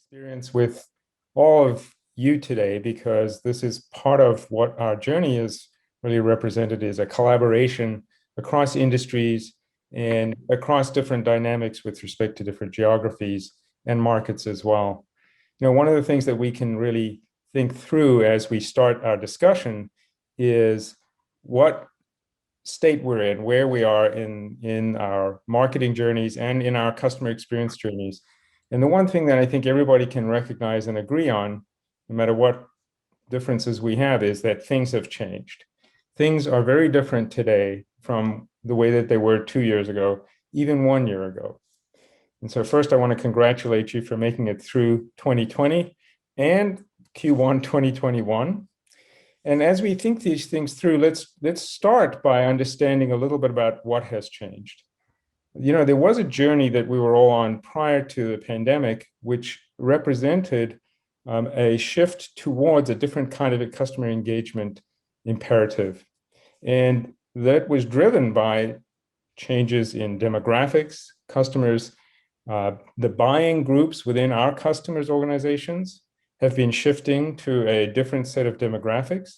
experience with all of you today because this is part of what our journey is really represented is a collaboration across industries and across different dynamics with respect to different geographies and markets as well. One of the things that we can really think through as we start our discussion is what state we're in, where we are in our marketing journeys and in our customer experience journeys. And the one thing that I think everybody can recognize and agree on, no matter what differences we have, is that things have changed. Things are very different today from the way that they were 2 years ago, even 1 year ago. And so first, I want to congratulate you for making it through 2020 and Q1 2021. And as we think these things through, let's start by understanding a little bit about what has changed. There was a journey that we were all on prior to the pandemic, which represented a shift towards a different kind of a customer engagement imperative. And that was driven by changes in demographics, customers, the buying groups within our customers' organizations have been shifting to a different set of demographics.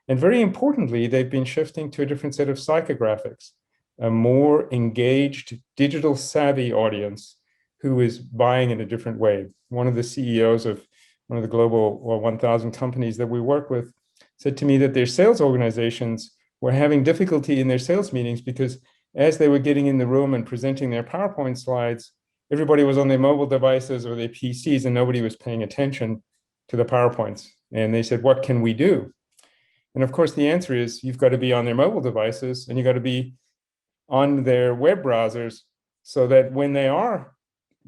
And very importantly, they've been shifting to a different set of psychographics, a more engaged, digital savvy audience who is buying in a different way. One of the CEOs of one of the global 1,000 companies that we work with said to me that their sales organizations were having difficulty in their sales meetings because as they were getting in the room and presenting their PowerPoint slides, everybody was on their mobile devices or their PCs and nobody was paying attention to the PowerPoints. And they said, what can we do? And of course, the answer is you've got to be on their mobile devices and you've got to be on their web browsers so that when they are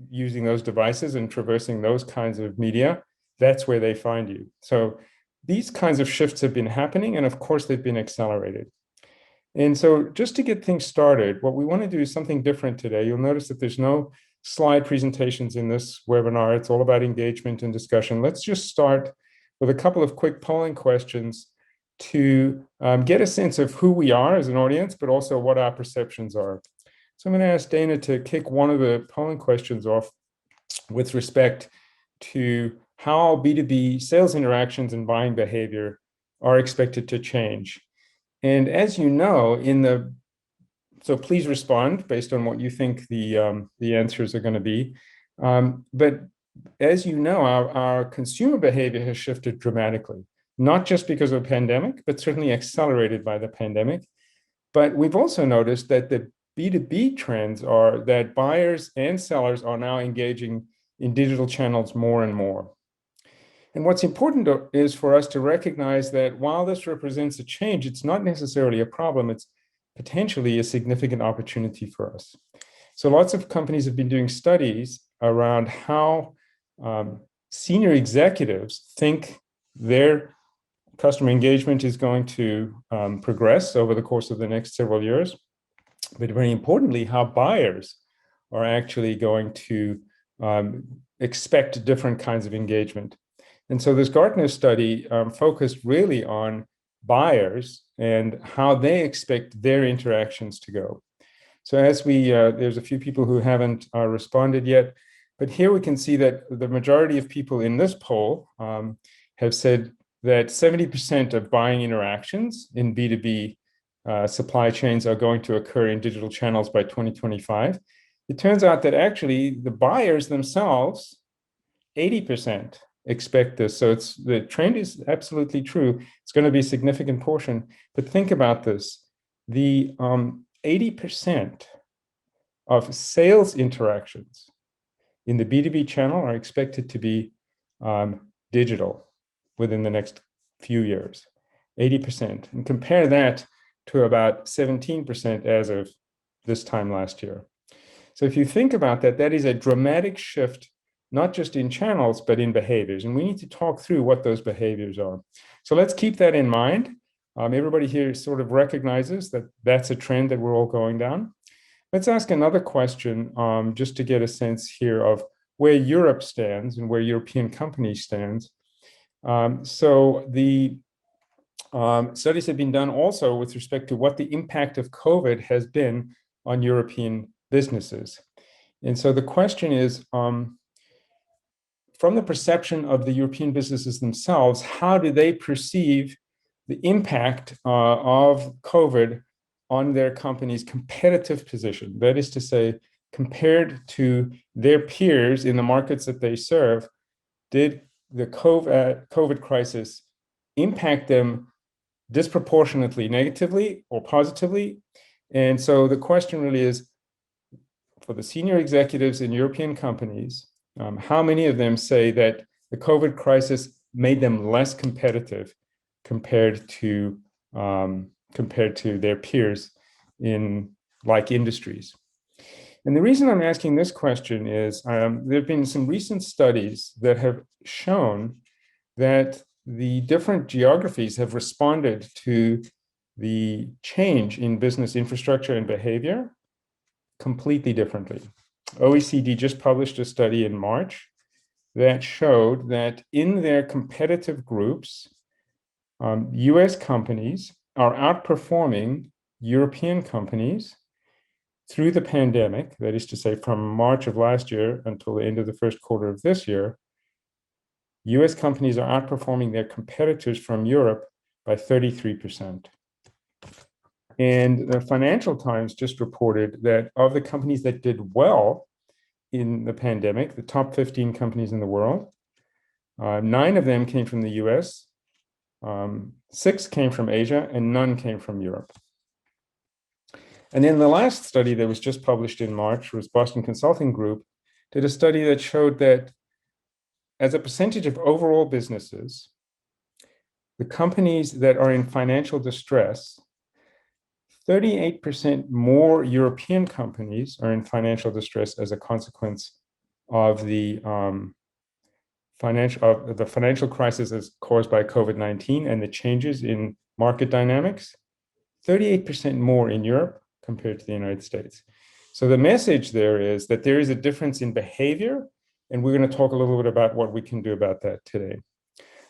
using those devices and traversing those kinds of media, that's where they find you. So these kinds of shifts have been happening, and of course, they've been accelerated. And so just to get things started, what we want to do is something different today. You'll notice that there's no slide presentations in this webinar. It's all about engagement and discussion. Let's just start with a couple of quick polling questions to get a sense of who we are as an audience, but also what our perceptions are. So I'm going to ask Dana to kick one of the polling questions off with respect to how B2B sales interactions and buying behavior are expected to change. And as you know, so please respond based on what you think the answers are going to be. But as you know, our consumer behavior has shifted dramatically, not just because of the pandemic, but certainly accelerated by the pandemic. But we've also noticed that the B2B trends are that buyers and sellers are now engaging in digital channels more and more. And what's important is for us to recognize that while this represents a change, it's not necessarily a problem. It's potentially a significant opportunity for us. So lots of companies have been doing studies around how senior executives think their customer engagement is going to progress over the course of the next several years. But very importantly, how buyers are actually going to expect different kinds of engagement. And so this Gartner study focused really on buyers and how they expect their interactions to go. So as there's a few people who haven't responded yet, but here we can see that the majority of people in this poll have said that 70% of buying interactions in B2B supply chains are going to occur in digital channels by 2025. It turns out that actually the buyers themselves, 80% expect this. So the trend is absolutely true. It's going to be a significant portion. But think about this. The 80% of sales interactions in the B2B channel are expected to be digital within the next few years, 80%. And compare that to about 17% as of this time last year. So if you think about that, that is a dramatic shift, not just in channels, but in behaviors. And we need to talk through what those behaviors are. So let's keep that in mind. Everybody here sort of recognizes that that's a trend that we're all going down. Let's ask another question just to get a sense here of where Europe stands and where European companies stand. So the studies have been done also with respect to what the impact of COVID has been on European businesses. And so the question is, from the perception of the European businesses themselves, how do they perceive the impact of COVID on their company's competitive position? That is to say, compared to their peers in the markets that they serve, did the COVID crisis impact them disproportionately negatively or positively? And so the question really is, for the senior executives in European companies, how many of them say that the COVID crisis made them less competitive compared to their peers in like industries? And the reason I'm asking this question is there have been some recent studies that have shown that the different geographies have responded to the change in business infrastructure and behavior completely differently. OECD just published a study in March that showed that in their competitive groups, US companies are outperforming European companies through the pandemic. That is to say, from March of last year until the end of the first quarter of this year, US companies are outperforming their competitors from Europe by 33%. And the Financial Times just reported that of the companies that did well in the pandemic, the top 15 companies in the world, 9 of them came from the US, 6 came from Asia, and none came from Europe. And then the last study that was just published in March was Boston Consulting Group did a study that showed that as a percentage of overall businesses, the companies that are in financial distress, 38% more European companies are in financial distress as a consequence of the financial crisis as caused by COVID-19 and the changes in market dynamics, 38% more in Europe compared to the United States. So the message there is that there is a difference in behavior, and we're going to talk a little bit about what we can do about that today.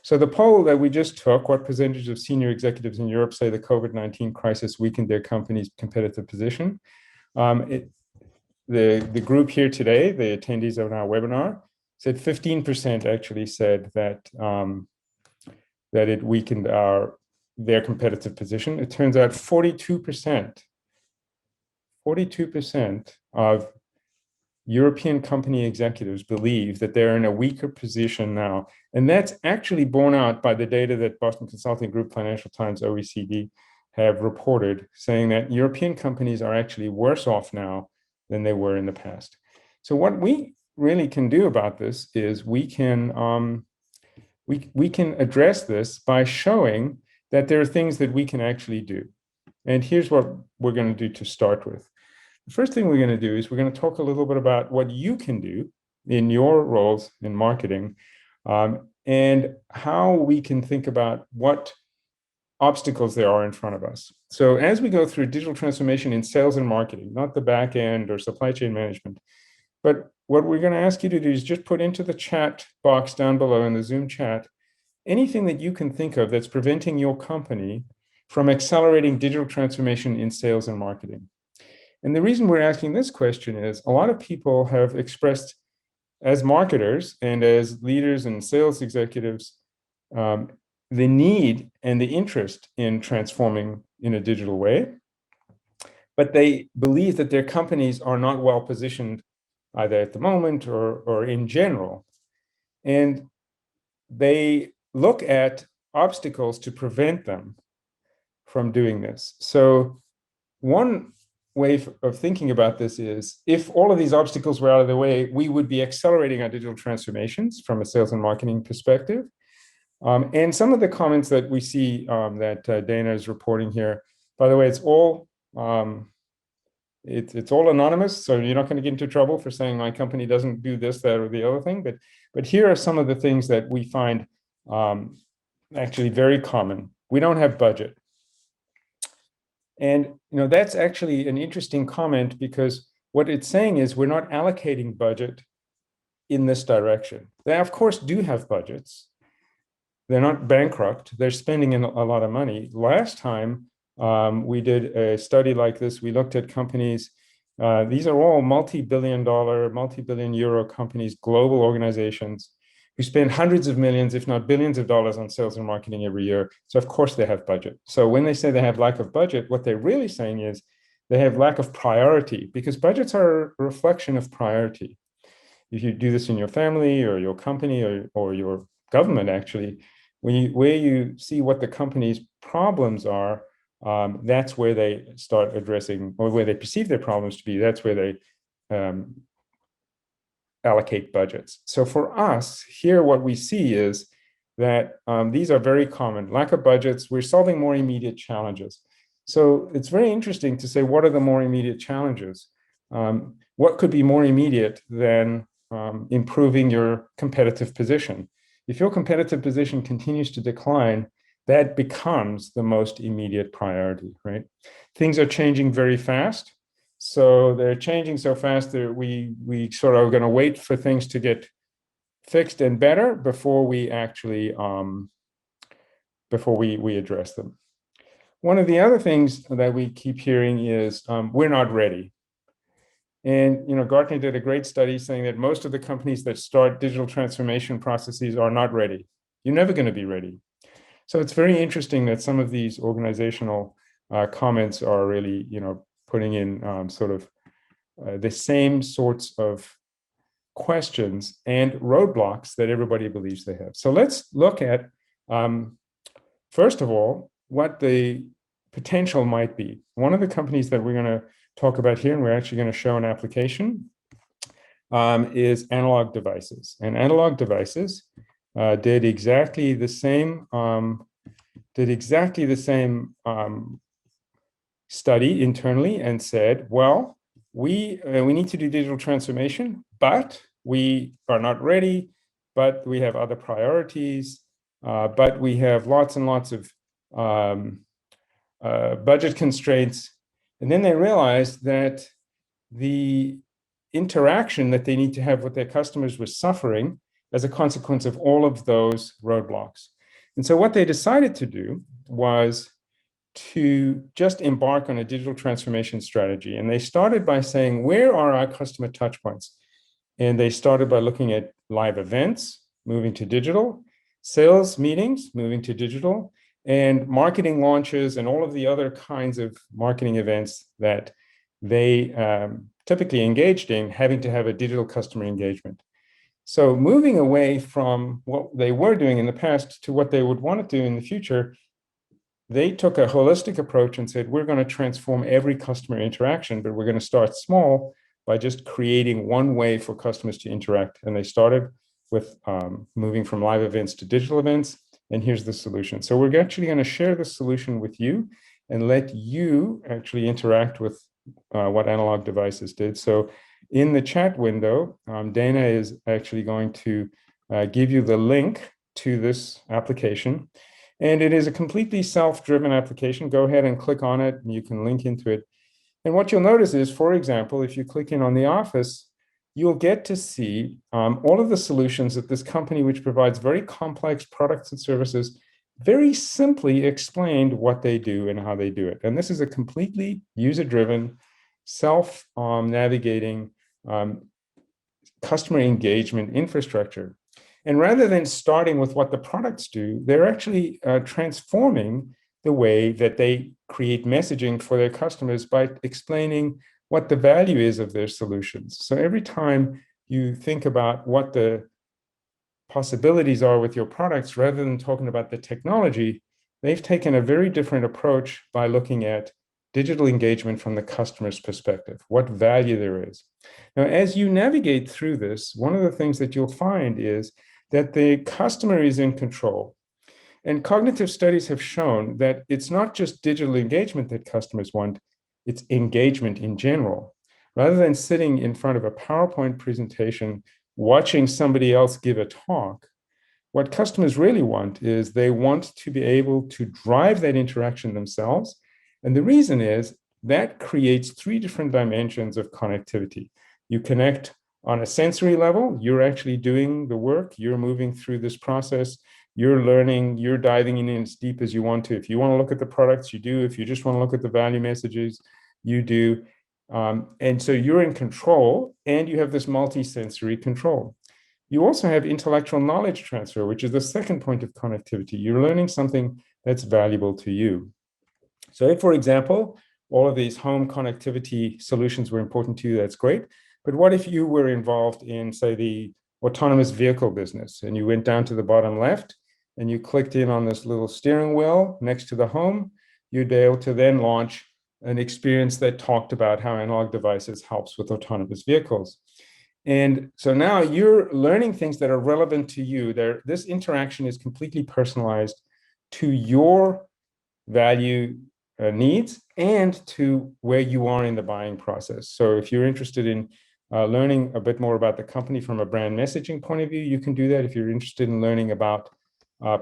So the poll that we just took, what percentage of senior executives in Europe say the COVID-19 crisis weakened their company's competitive position? The group here today, the attendees of our webinar, said 15% actually said that that it weakened their competitive position. It turns out 42% of European company executives believe that they're in a weaker position now. And that's actually borne out by the data that Boston Consulting Group, Financial Times, OECD have reported, saying that European companies are actually worse off now than they were in the past. So what we really can do about this is we can address this by showing that there are things that we can actually do. And here's what we're going to do to start with. The first thing we're going to do is we're going to talk a little bit about what you can do in your roles in marketing, and how we can think about what obstacles there are in front of us. So as we go through digital transformation in sales and marketing, not the back end or supply chain management, but what we're going to ask you to do is just put into the chat box down below in the Zoom chat anything that you can think of that's preventing your company from accelerating digital transformation in sales and marketing. And the reason we're asking this question is a lot of people have expressed, as marketers and as leaders and sales executives, the need and the interest in transforming in a digital way, but they believe that their companies are not well positioned either at the moment or in general. And they look at obstacles to prevent them from doing this. So one way of thinking about this is if all of these obstacles were out of the way, we would be accelerating our digital transformations from a sales and marketing perspective. And some of the comments that we see that Dana is reporting here, by the way, it's all anonymous, so you're not going to get into trouble for saying my company doesn't do this, that, or the other thing. But here are some of the things that we find actually very common. We don't have budget. And that's actually an interesting comment, because what it's saying is we're not allocating budget in this direction. They, of course, do have budgets. They're not bankrupt. They're spending a lot of money. Last time we did a study like this, we looked at companies. These are all multi-billion dollar, multi-billion euro companies, global organizations. who spend hundreds of millions, if not billions of dollars on sales and marketing every year. So of course they have budget. So when they say they have lack of budget, what they're really saying is they have lack of priority, because budgets are a reflection of priority. If you do this in your family or your company or your government, actually, where you see what the company's problems are, that's where they start addressing, or where they perceive their problems to be, that's where they allocate budgets. So for us here, what we see is that these are very common. Lack of budgets, we're solving more immediate challenges. So it's very interesting to say, what are the more immediate challenges? What could be more immediate than improving your competitive position? If your competitive position continues to decline, that becomes the most immediate priority, right? Things are changing very fast. So they're changing so fast that we sort of are going to wait for things to get fixed and better before we actually before we address them. One of the other things that we keep hearing is we're not ready. And Gartner did a great study saying that most of the companies that start digital transformation processes are not ready. You're never going to be ready. So it's very interesting that some of these organizational comments are really, putting in sort of the same sorts of questions and roadblocks that everybody believes they have. So let's look at, first of all, what the potential might be. One of the companies that we're going to talk about here, and we're actually going to show an application, is Analog Devices. And Analog Devices did exactly the same study internally and said, well, we need to do digital transformation, but we are not ready, but we have other priorities, but we have lots and lots of budget constraints. And then they realized that the interaction that they need to have with their customers was suffering as a consequence of all of those roadblocks. And so what they decided to do was to just embark on a digital transformation strategy. And they started by saying, where are our customer touchpoints? And they started by looking at live events, moving to digital, sales meetings, moving to digital, and marketing launches and all of the other kinds of marketing events that they typically engaged in, having to have a digital customer engagement. So moving away from what they were doing in the past to what they would want to do in the future, they took a holistic approach and said, we're going to transform every customer interaction, but we're going to start small by just creating one way for customers to interact. And they started with moving from live events to digital events. And here's the solution. So we're actually going to share the solution with you and let you actually interact with what Analog Devices did. So in the chat window, Dana is actually going to give you the link to this application. And it is a completely self-driven application. Go ahead and click on it, and you can link into it. And what you'll notice is, for example, if you click in on the office, you'll get to see all of the solutions that this company, which provides very complex products and services, very simply explained what they do and how they do it. And this is a completely user-driven, self-navigating customer engagement infrastructure. And rather than starting with what the products do, they're actually transforming the way that they create messaging for their customers by explaining what the value is of their solutions. So every time you think about what the possibilities are with your products, rather than talking about the technology, they've taken a very different approach by looking at digital engagement from the customer's perspective, what value there is. Now, as you navigate through this, one of the things that you'll find is that the customer is in control. And cognitive studies have shown that it's not just digital engagement that customers want, it's engagement in general. Rather than sitting in front of a PowerPoint presentation, watching somebody else give a talk, what customers really want is they want to be able to drive that interaction themselves. And the reason is that creates three different dimensions of connectivity. You connect on a sensory level, you're actually doing the work, you're moving through this process, you're learning, you're diving in as deep as you want to. If you want to look at the products, you do. If you just want to look at the value messages, you do. And so you're in control, and you have this multi-sensory control. You also have intellectual knowledge transfer, which is the second point of connectivity. You're learning something that's valuable to you. So if, for example, all of these home connectivity solutions were important to you, that's great. But what if you were involved in, say, the autonomous vehicle business, and you went down to the bottom left and you clicked in on this little steering wheel next to the home? You'd be able to then launch an experience that talked about how analog devices helps with autonomous vehicles. And so now you're learning things that are relevant to you. This interaction is completely personalized to your value needs and to where you are in the buying process. So if you're interested in learning a bit more about the company from a brand messaging point of view, you can do that. If you're interested in learning about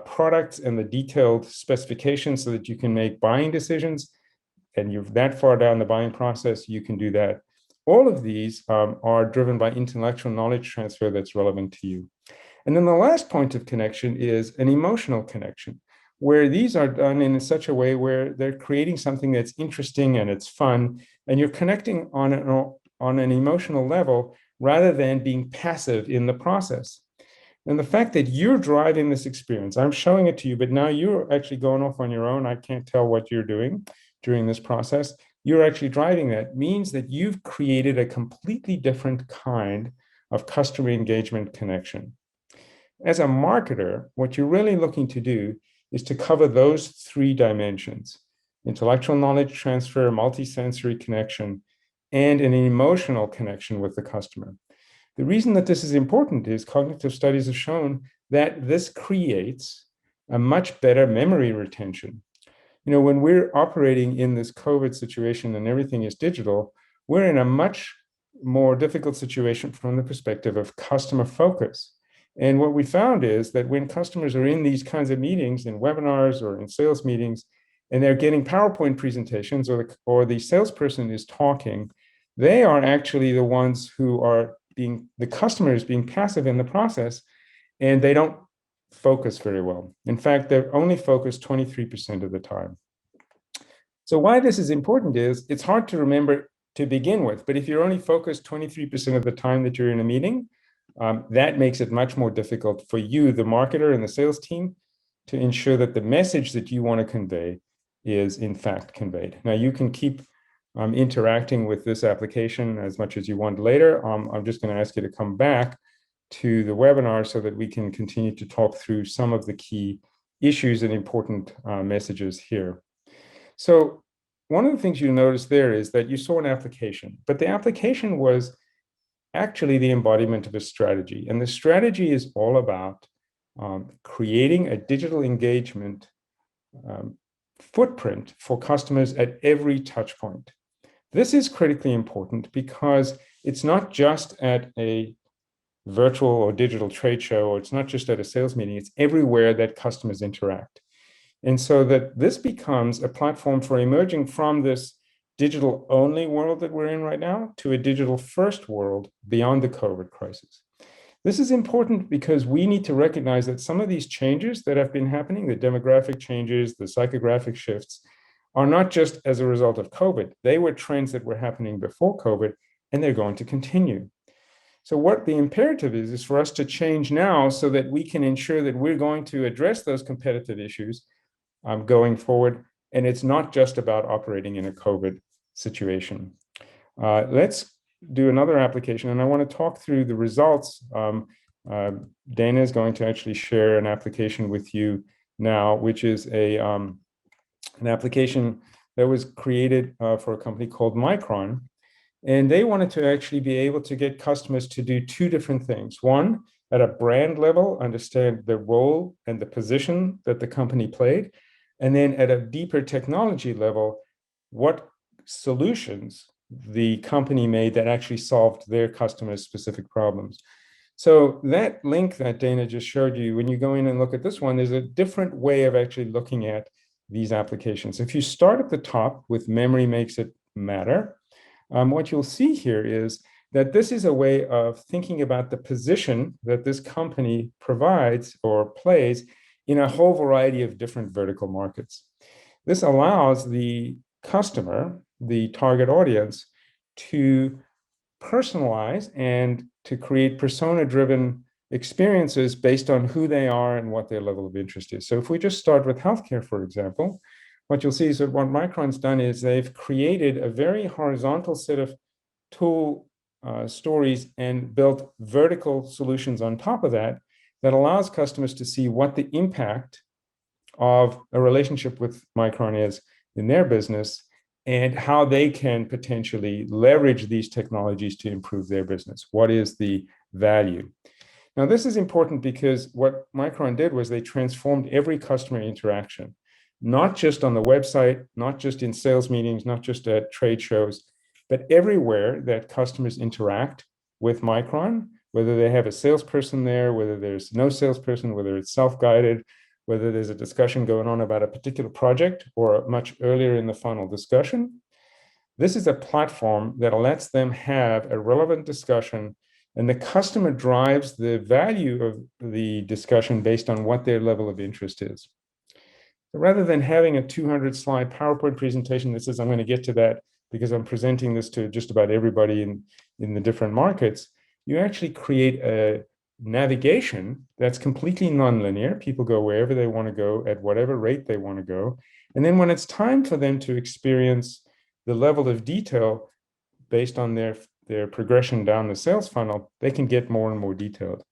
products and the detailed specifications so that you can make buying decisions, and you're that far down the buying process, you can do that. All of these are driven by intellectual knowledge transfer that's relevant to you. And then the last point of connection is an emotional connection, where these are done in such a way where they're creating something that's interesting and it's fun, and you're connecting on an emotional level rather than being passive in the process. And the fact that you're driving this experience, I'm showing it to you, but now you're actually going off on your own. I can't tell what you're doing during this process. You're actually driving that means that you've created a completely different kind of customer engagement connection. As a marketer, what you're really looking to do is to cover those three dimensions: intellectual knowledge transfer, multisensory connection, and an emotional connection with the customer. The reason that this is important is cognitive studies have shown that this creates a much better memory retention. When we're operating in this COVID situation and everything is digital, we're in a much more difficult situation from the perspective of customer focus. And what we found is that when customers are in these kinds of meetings, in webinars or in sales meetings, and they're getting PowerPoint presentations, or the salesperson is talking, they are actually the ones who are the customer is being passive in the process, and they don't focus very well. In fact, they're only focused 23% of the time. So why this is important is it's hard to remember to begin with, but if you're only focused 23% of the time that you're in a meeting, that makes it much more difficult for you, the marketer and the sales team, to ensure that the message that you want to convey is in fact conveyed. Now you can keep interacting with this application as much as you want later. I'm just going to ask you to come back to the webinar so that we can continue to talk through some of the key issues and important messages here. So one of the things you notice there is that you saw an application, but the application was actually the embodiment of a strategy. And the strategy is all about creating a digital engagement footprint for customers at every touch point. This is critically important because it's not just at a virtual or digital trade show, or it's not just at a sales meeting, it's everywhere that customers interact. And so that this becomes a platform for emerging from this digital only world that we're in right now to a digital first world beyond the COVID crisis. This is important because we need to recognize that some of these changes that have been happening, the demographic changes, the psychographic shifts, are not just as a result of COVID. They were trends that were happening before COVID, and they're going to continue. So what the imperative is for us to change now so that we can ensure that we're going to address those competitive issues going forward. And it's not just about operating in a COVID situation. Let's do another application, and I want to talk through the results. Dana is going to actually share an application with you now, which is an application that was created for a company called Micron. And they wanted to actually be able to get customers to do two different things. One, at a brand level, understand the role and the position that the company played. And then at a deeper technology level, what solutions the company made that actually solved their customers' specific problems. So that link that Dana just showed you, when you go in and look at this one, there's a different way of actually looking at these applications. If you start at the top with memory makes it matter, what you'll see here is that this is a way of thinking about the position that this company provides or plays in a whole variety of different vertical markets. This allows the customer, the target audience, to personalize and to create persona-driven experiences based on who they are and what their level of interest is. So if we just start with healthcare, for example, what you'll see is that what Micron's done is they've created a very horizontal set of tool stories and built vertical solutions on top of that that allows customers to see what the impact of a relationship with Micron is in their business and how they can potentially leverage these technologies to improve their business. What is the value? Now, this is important because what Micron did was they transformed every customer interaction, not just on the website, not just in sales meetings, not just at trade shows, but everywhere that customers interact with Micron, whether they have a salesperson there, whether there's no salesperson, whether it's self-guided, whether there's a discussion going on about a particular project or much earlier in the funnel discussion. This is a platform that lets them have a relevant discussion, and the customer drives the value of the discussion based on what their level of interest is. So rather than having a 200-slide PowerPoint presentation that says, I'm going to get to that because I'm presenting this to just about everybody in the different markets, you actually create a navigation that's completely nonlinear. People go wherever they want to go at whatever rate they want to go. And then when it's time for them to experience the level of detail based on their progression down the sales funnel, they can get more and more detailed.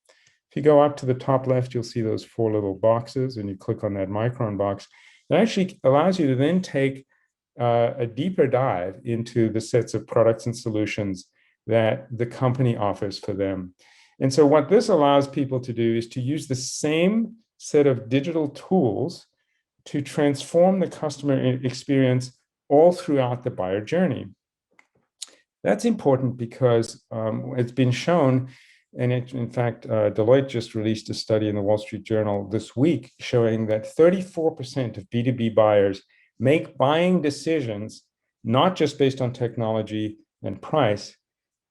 If you go up to the top left, you'll see those 4 little boxes, and you click on that Micron box. It actually allows you to then take a deeper dive into the sets of products and solutions that the company offers for them. And so what this allows people to do is to use the same set of digital tools to transform the customer experience all throughout the buyer journey. That's important because it's been shown, and in fact, Deloitte just released a study in the Wall Street Journal this week showing that 34% of B2B buyers make buying decisions not just based on technology and price,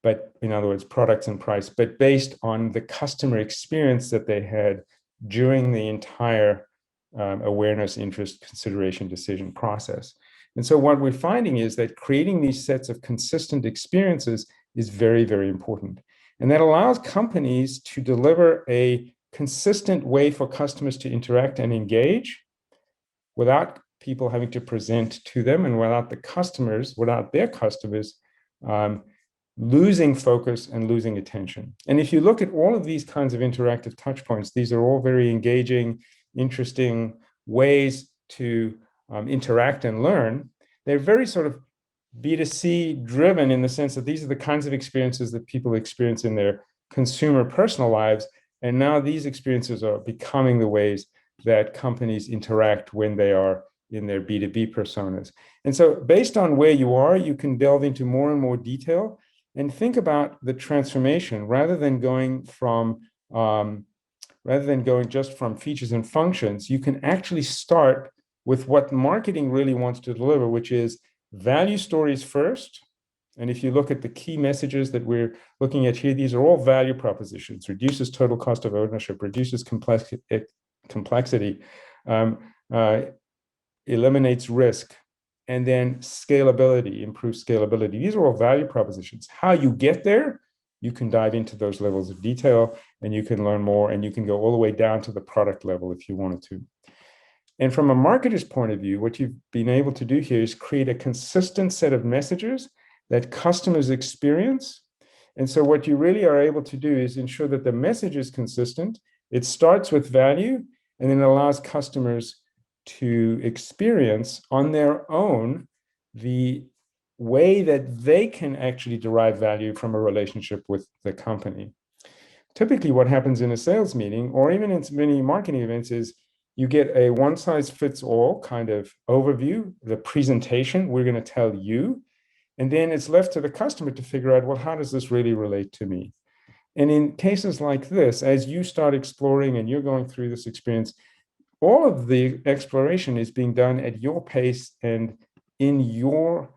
but in other words, products and price, but based on the customer experience that they had during the entire awareness, interest, consideration, decision process. And so what we're finding is that creating these sets of consistent experiences is very, very important. And that allows companies to deliver a consistent way for customers to interact and engage without people having to present to them and without their customers losing focus and losing attention. And if you look at all of these kinds of interactive touch points, these are all very engaging, interesting ways to interact and learn. They're very sort of B2C driven in the sense that these are the kinds of experiences that people experience in their consumer personal lives. And now these experiences are becoming the ways that companies interact when they are in their B2B personas. And so based on where you are, you can delve into more and more detail and think about the transformation rather than going just from features and functions. You can actually start with what marketing really wants to deliver, which is value stories first. And if you look at the key messages that we're looking at here, these are all value propositions: reduces total cost of ownership, reduces complexity, eliminates risk, and then scalability, improves scalability. These are all value propositions. How you get there, you can dive into those levels of detail and you can learn more, and you can go all the way down to the product level if you wanted to. And from a marketer's point of view, what you've been able to do here is create a consistent set of messages that customers experience. And so what you really are able to do is ensure that the message is consistent. It starts with value, and then it allows customers to experience on their own the way that they can actually derive value from a relationship with the company. Typically, what happens in a sales meeting or even in many marketing events is you get a one-size-fits-all kind of overview, the presentation, we're going to tell you, and then it's left to the customer to figure out, well, how does this really relate to me? And in cases like this, as you start exploring and you're going through this experience, all of the exploration is being done at your pace and in your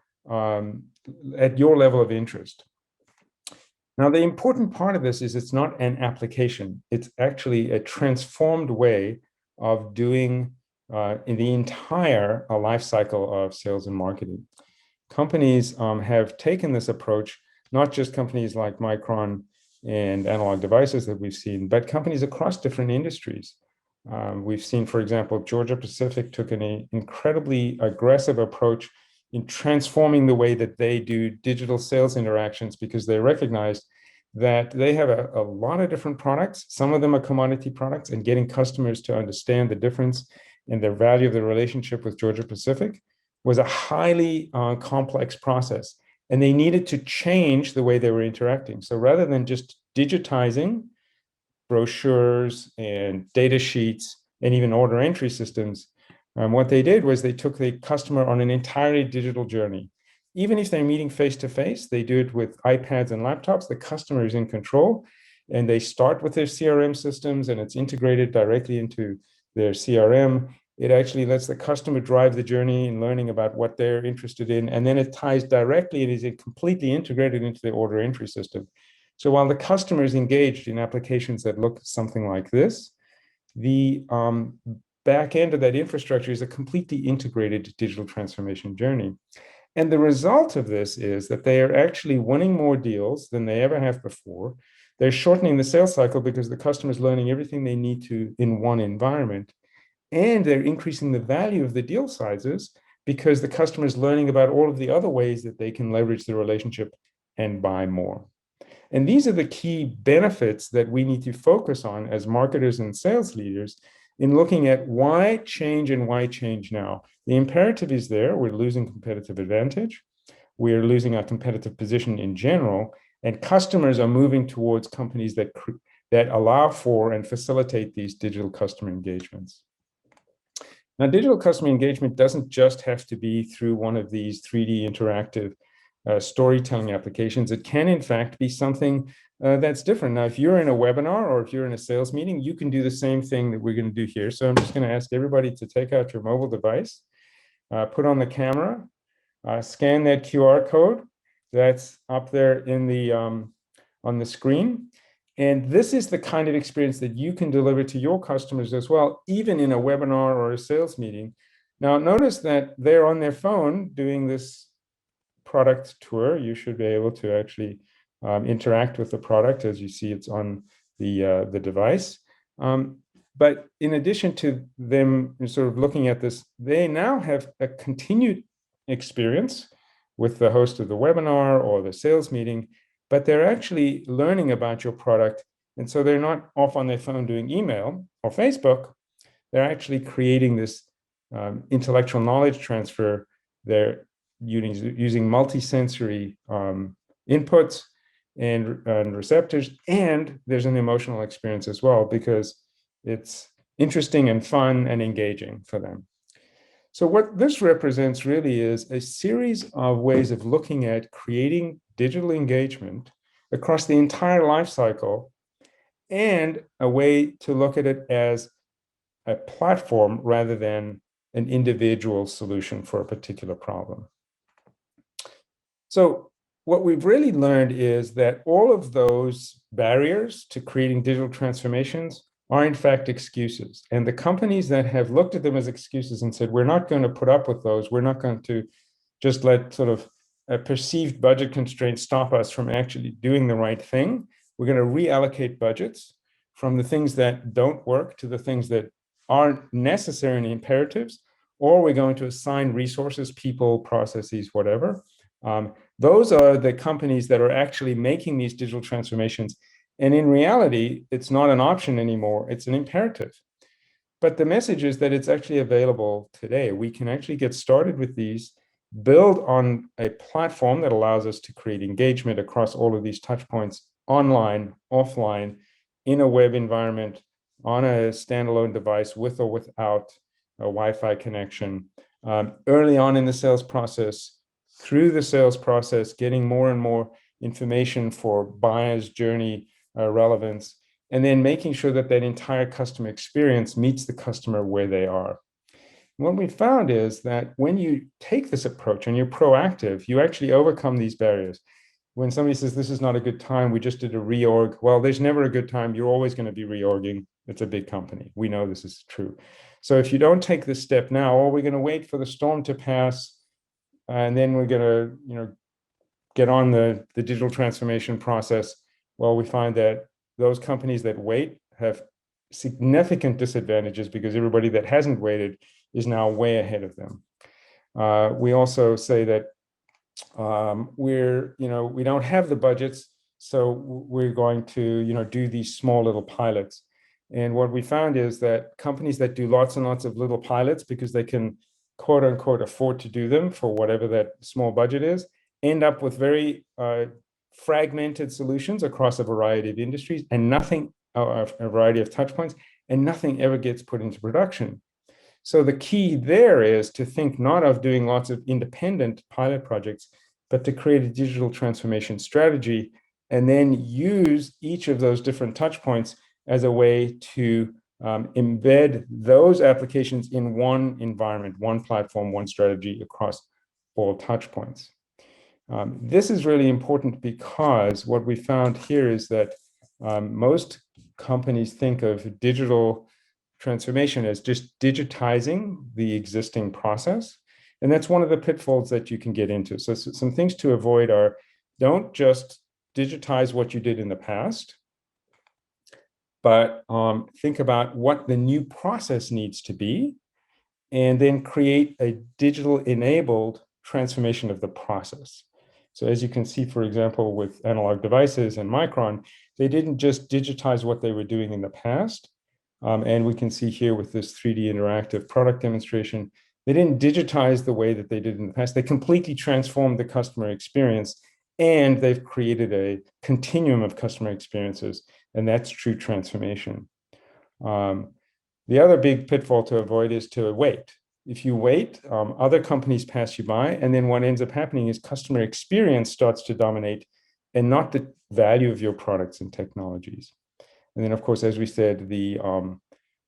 at your level of interest. Now, the important part of this is it's not an application. It's actually a transformed way of doing in the entire life cycle of sales and marketing. Companies have taken this approach, not just companies like Micron and analog devices that we've seen, but companies across different industries. We've seen, for example, Georgia-Pacific took an incredibly aggressive approach in transforming the way that they do digital sales interactions, because they recognized that they have a lot of different products. Some of them are commodity products, and getting customers to understand the difference and the value of the relationship with Georgia-Pacific was a highly complex process. And they needed to change the way they were interacting. So rather than just digitizing brochures and data sheets and even order entry systems, what they did was they took the customer on an entirely digital journey. Even if they're meeting face-to-face, they do it with iPads and laptops. The customer is in control, and they start with their CRM systems, and it's integrated directly into their CRM. It actually lets the customer drive the journey in learning about what they're interested in, and then it ties directly and is completely integrated into the order entry system. So while the customer is engaged in applications that look something like this, the back end of that infrastructure is a completely integrated digital transformation journey. And the result of this is that they are actually winning more deals than they ever have before. They're shortening the sales cycle because the customer is learning everything they need to in one environment. And they're increasing the value of the deal sizes because the customer is learning about all of the other ways that they can leverage the relationship and buy more. And these are the key benefits that we need to focus on as marketers and sales leaders in looking at why change and why change now. The imperative is there. We're losing competitive advantage. We're losing our competitive position in general, and customers are moving towards companies that allow for and facilitate these digital customer engagements. Now, digital customer engagement doesn't just have to be through one of these 3D interactive storytelling applications. It can, in fact, be something that's different. Now, if you're in a webinar or if you're in a sales meeting, you can do the same thing that we're going to do here. So I'm just going to ask everybody to take out your mobile device, put on the camera, scan that QR code that's up there in the on the screen. And this is the kind of experience that you can deliver to your customers as well, even in a webinar or a sales meeting. Now, notice that they're on their phone doing this product tour. You should be able to actually interact with the product. As you see, it's on the device. But in addition to them sort of looking at this, they now have a continued experience with the host of the webinar or the sales meeting, but they're actually learning about your product. And so they're not off on their phone doing email or Facebook. They're actually creating this intellectual knowledge transfer. They're using multisensory inputs and receptors, and there's an emotional experience as well because it's interesting and fun and engaging for them. So what this represents really is a series of ways of looking at creating digital engagement across the entire life cycle, and a way to look at it as a platform rather than an individual solution for a particular problem. So what we've really learned is that all of those barriers to creating digital transformations are in fact excuses. And the companies that have looked at them as excuses and said, we're not going to put up with those, we're not going to just let sort of a perceived budget constraint stop us from actually doing the right thing. We're going to reallocate budgets from the things that don't work to the things that aren't necessary and imperatives, or we're going to assign resources, people, processes, whatever. Those are the companies that are actually making these digital transformations. And in reality, it's not an option anymore, it's an imperative. But the message is that it's actually available today. We can actually get started with these, build on a platform that allows us to create engagement across all of these touch points, online, offline, in a web environment, on a standalone device with or without a Wi-Fi connection, early on in the sales process, through the sales process, getting more and more information for buyer's journey relevance, and then making sure that that entire customer experience meets the customer where they are. What we found is that when you take this approach and you're proactive, you actually overcome these barriers. When somebody says, this is not a good time, we just did a reorg. Well, there's never a good time. You're always going to be reorging. It's a big company. We know this is true. So if you don't take this step now, or we're going to wait for the storm to pass, and then we're going to, get on the digital transformation process Well, we find that those companies that wait have significant disadvantages because everybody that hasn't waited is now way ahead of them. We also say that we don't have the budgets, so we're going to, do these small little pilots. And what we found is that companies that do lots and lots of little pilots because they can quote unquote afford to do them for whatever that small budget is, end up with very fragmented solutions across a variety of industries and nothing, a variety of touch points, and nothing ever gets put into production. So the key there is to think not of doing lots of independent pilot projects, but to create a digital transformation strategy and then use each of those different touch points as a way to embed those applications in one environment, one platform, one strategy across all touch points. This is really important because what we found here is that most companies think of digital transformation as just digitizing the existing process. And that's one of the pitfalls that you can get into. So some things to avoid are, don't just digitize what you did in the past, but think about what the new process needs to be, and then create a digital enabled transformation of the process. So as you can see, for example, with Analog Devices and Micron, they didn't just digitize what they were doing in the past. And we can see here with this 3D interactive product demonstration, they didn't digitize the way that they did in the past. They completely transformed the customer experience, and they've created a continuum of customer experiences, and that's true transformation. The other big pitfall to avoid is to wait. If you wait, other companies pass you by, and then what ends up happening is customer experience starts to dominate and not the value of your products and technologies. And then, of course, as we said, the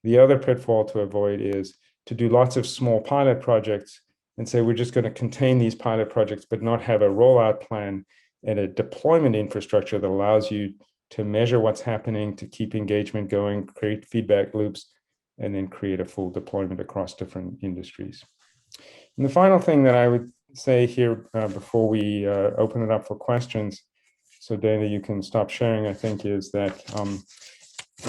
other pitfall to avoid is to do lots of small pilot projects and say we're just going to contain these pilot projects, but not have a rollout plan and a deployment infrastructure that allows you to measure what's happening, to keep engagement going, create feedback loops, and then create a full deployment across different industries. And the final thing that I would say here before we open it up for questions, so Dana, you can stop sharing, I think, is that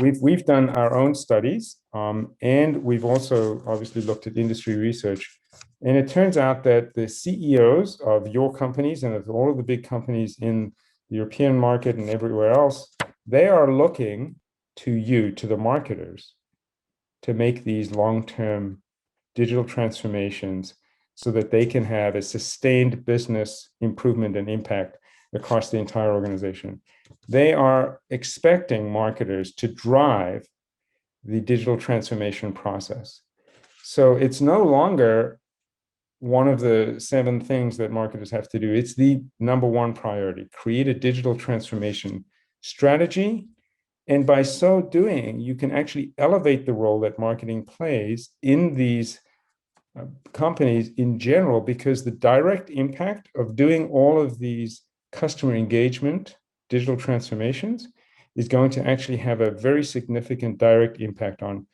we've done our own studies, and we've also obviously looked at industry research. And it turns out that the CEOs of your companies and of all of the big companies in the European market and everywhere else, they are looking to you, to the marketers, to make these long-term digital transformations so that they can have a sustained business improvement and impact across the entire organization. They are expecting marketers to drive the digital transformation process. So it's no longer one of the 7 things that marketers have to do. It's the number 1 priority: create a digital transformation strategy. And by so doing, you can actually elevate the role that marketing plays in these companies in general, because the direct impact of doing all of these customer engagement digital transformations is going to actually have a very significant direct impact on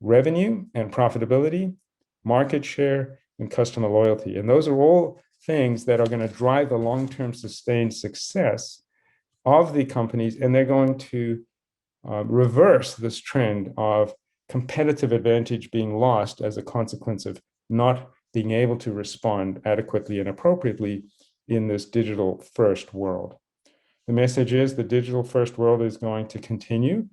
revenue and profitability, market share, and customer loyalty. And those are all things that are going to drive the long-term sustained success of the companies, and they're going to reverse this trend of competitive advantage being lost as a consequence of not being able to respond adequately and appropriately in this digital first world. The message is the digital first world is going to continue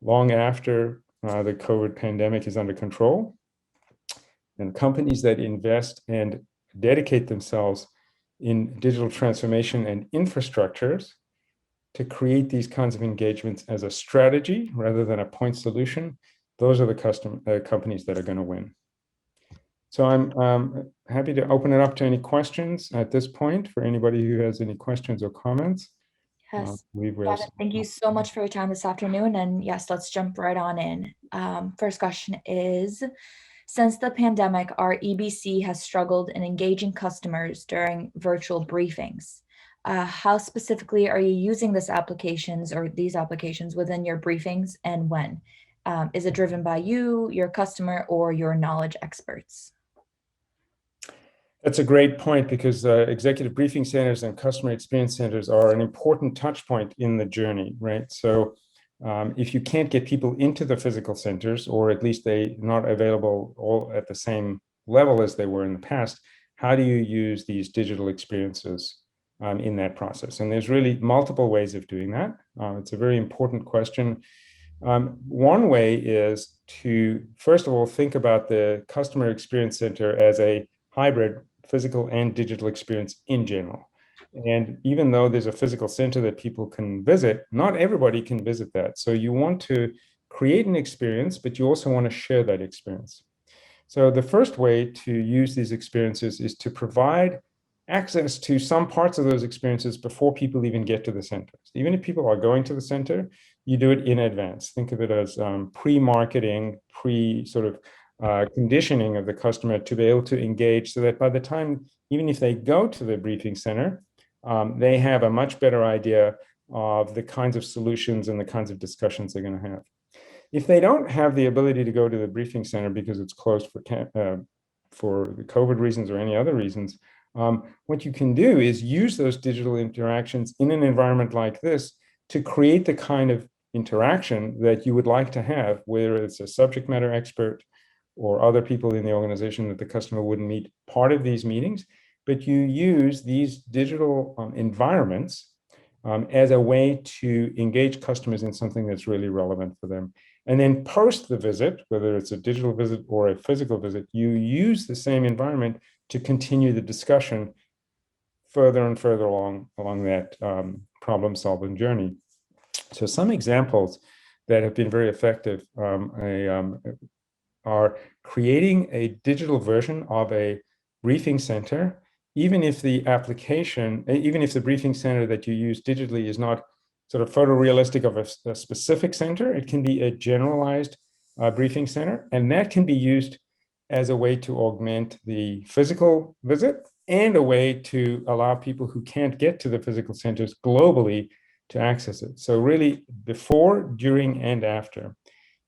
long after the COVID pandemic is under control. And companies that invest and dedicate themselves in digital transformation and infrastructures to create these kinds of engagements as a strategy rather than a point solution, those are the companies that are going to win. So I'm happy to open it up to any questions at this point for anybody who has any questions or comments. Yes. Thank you so much for your time this afternoon. And yes, let's jump right on in. First question is, since the pandemic, our EBC has struggled in engaging customers during virtual briefings. How specifically are you using these applications within your briefings, and when? Is it driven by you, your customer, or your knowledge experts? That's a great point because executive briefing centers and customer experience centers are an important touch point in the journey, right? So if you can't get people into the physical centers, or at least they're not available all at the same level as they were in the past, how do you use these digital experiences in that process? And there's really multiple ways of doing that. It's a very important question. One way is to, first of all, think about the customer experience center as a hybrid physical and digital experience in general. And even though there's a physical center that people can visit, not everybody can visit that. So you want to create an experience, but you also want to share that experience. So the first way to use these experiences is to provide access to some parts of those experiences before people even get to the center. Even if people are going to the center, you do it in advance. Think of it as pre-marketing, sort of conditioning of the customer to be able to engage, so that by the time, even if they go to the briefing center, they have a much better idea of the kinds of solutions and the kinds of discussions they're going to have. If they don't have the ability to go to the briefing center because it's closed for the COVID reasons or any other reasons, what you can do is use those digital interactions in an environment like this to create the kind of interaction that you would like to have, whether it's a subject matter expert or other people in the organization that the customer wouldn't meet part of these meetings, but you use these digital environments as a way to engage customers in something that's really relevant for them. And then post the visit, whether it's a digital visit or a physical visit, you use the same environment to continue the discussion further and further along that problem solving journey. So some examples that have been very effective are creating a digital version of a briefing center, even if the briefing center that you use digitally is not sort of photorealistic of a specific center. It can be a generalized briefing center, and that can be used as a way to augment the physical visit and a way to allow people who can't get to the physical centers globally to access it. So really, before, during, and after.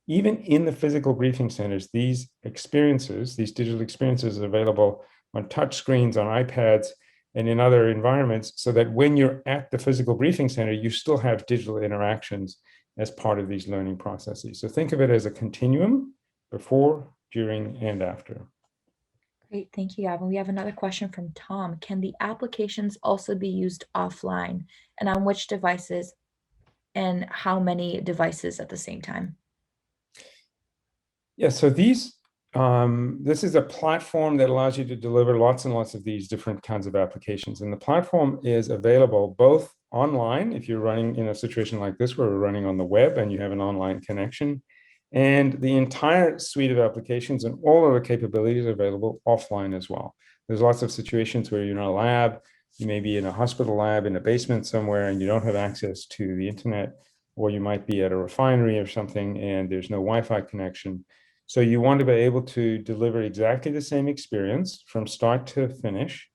Even in the physical briefing centers, these digital experiences are available on touch screens, on iPads, and in other environments, so that when you're at the physical briefing center, you still have digital interactions as part of these learning processes. So think of it as a continuum: before, during, and after. Great, thank you, Gavin. We have another question from Tom. Can the applications also be used offline, and on which devices, and how many devices at the same time? Yeah, so this is a platform that allows you to deliver lots and lots of these different kinds of applications. And the platform is available both online, if you're running in a situation like this where we're running on the web and you have an online connection, and the entire suite of applications and all of the capabilities are available offline as well. There's lots of situations where you're in a lab, you may be in a hospital lab in a basement somewhere and you don't have access to the internet, or you might be at a refinery or something and there's no Wi-Fi connection. So you want to be able to deliver exactly the same experience from start to finish,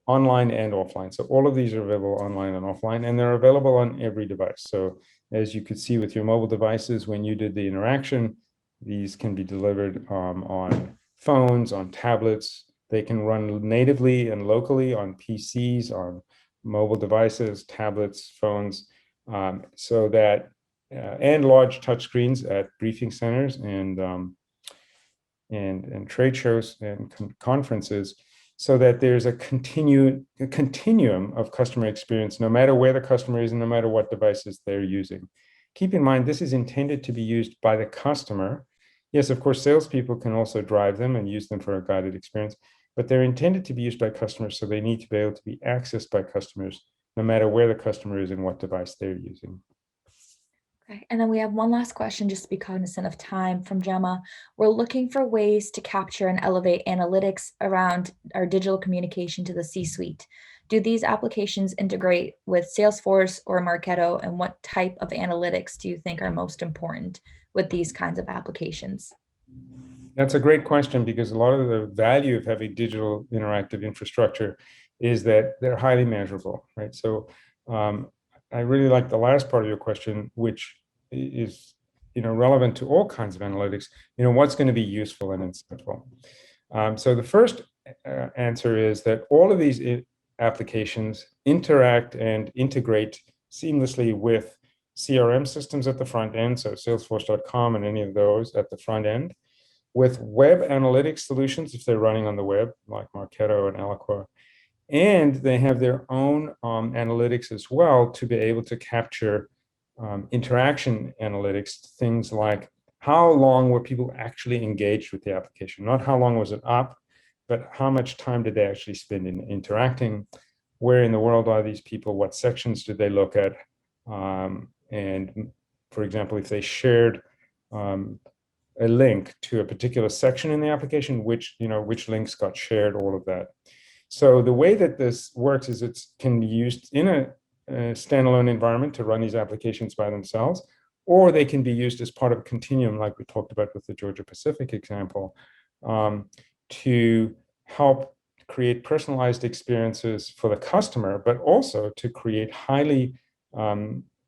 online and offline. So all of these are available online and offline, and they're available on every device. So as you could see with your mobile devices, when you did the interaction, these can be delivered on phones, on tablets. They can run natively and locally on PCs, on mobile devices, tablets, phones, so that and large touchscreens at briefing centers and trade shows and conferences, so that there's a continuum of customer experience, no matter where the customer is and no matter what devices they're using. Keep in mind, this is intended to be used by the customer. Yes, of course, salespeople can also drive them and use them for a guided experience, but they're intended to be used by customers, so they need to be able to be accessed by customers, no matter where the customer is and what device they're using. Okay, and then we have one last question, just to be cognizant of time, from Gemma. We're looking for ways to capture and elevate analytics around our digital communication to the C-suite. Do these applications integrate with Salesforce or Marketo, and what type of analytics do you think are most important with these kinds of applications? That's a great question, because a lot of the value of having digital interactive infrastructure is that they're highly measurable, right? So I really like the last part of your question, which is relevant to all kinds of analytics. What's going to be useful and insightful. So the first answer is that all of these applications interact and integrate seamlessly with CRM systems at the front end, so Salesforce.com and any of those at the front end, with web analytics solutions if they're running on the web, like Marketo and Eloqua. And they have their own analytics as well to be able to capture interaction analytics, things like how long were people actually engaged with the application, not how long was it up, but how much time did they actually spend in interacting, where in the world are these people, what sections did they look at, and for example, if they shared a link to a particular section in the application, which links got shared, all of that. So the way that this works is it can be used in a standalone environment to run these applications by themselves, or they can be used as part of a continuum, like we talked about with the Georgia Pacific example, to help create personalized experiences for the customer, but also to create highly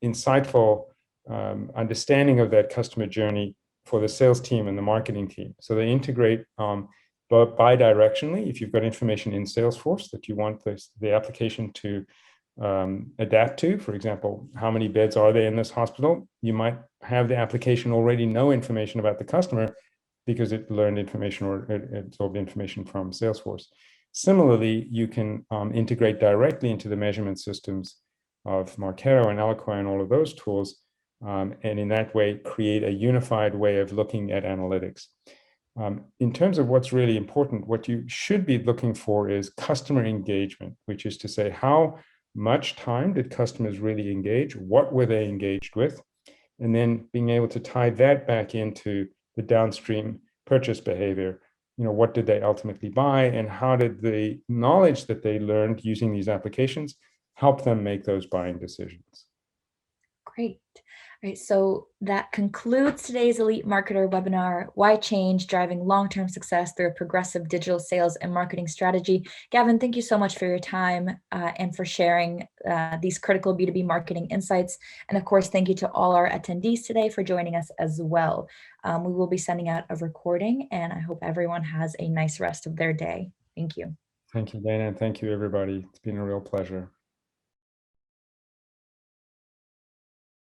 insightful understanding of that customer journey for the sales team and the marketing team. So they integrate but bi-directionally. If you've got information in Salesforce that you want the application to adapt to, for example, how many beds are there in this hospital, you might have the application already know information about the customer because it learned information or it absorbed information from Salesforce. Similarly, you can integrate directly into the measurement systems of Marketo and Eloqua and all of those tools, and in that way create a unified way of looking at analytics. In terms of what's really important, what you should be looking for is customer engagement, which is to say, how much time did customers really engage? What were they engaged with? And then being able to tie that back into the downstream purchase behavior. What did they ultimately buy, and how did the knowledge that they learned using these applications help them make those buying decisions? Great. All right, so that concludes today's Elite Marketer webinar, Why Change? Driving Long-Term Success Through a Progressive Digital Sales and Marketing Strategy. Gavin, thank you so much for your time and for sharing these critical B2B marketing insights. And of course, thank you to all our attendees today for joining us as well. We will be sending out a recording, and I hope everyone has a nice rest of their day. Thank you. Thank you, Dana, and thank you, everybody. It's been a real pleasure.